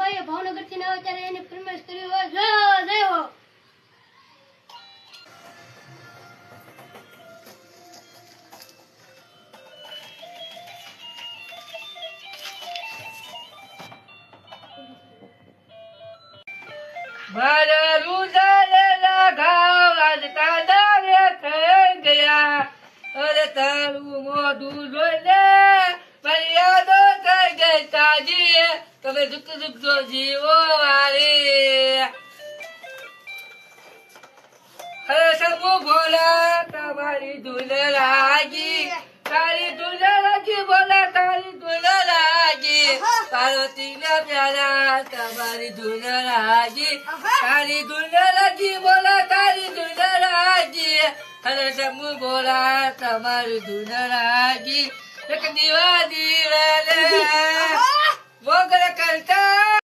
ભાવનગર થી ના અત્યારે એને ફરમાઈશ કરી હોય જય હો મારા રુદલેલા ઘાવ આજ તારે થઈ ગયા અરે તારું મોઢું જોઈને ફરિયાદો થઈ ગઈ તાજી તમે દુઃખ દુઃખ જો જીવો વાળી અરે સબુ ભોલા તમારી ધૂલ લાગી તારી ધૂલ લાગી બોલા તારી ધૂલ લાગી પાર્વતી ના પ્યારા તમારી ધૂલ લાગી તારી ધૂલ લાગી બોલા તારી ધૂલ લાગી અરે સબુ ભોલા તમારી ધૂલ લાગી એક દીવા દીવાલે મોગલ કરતા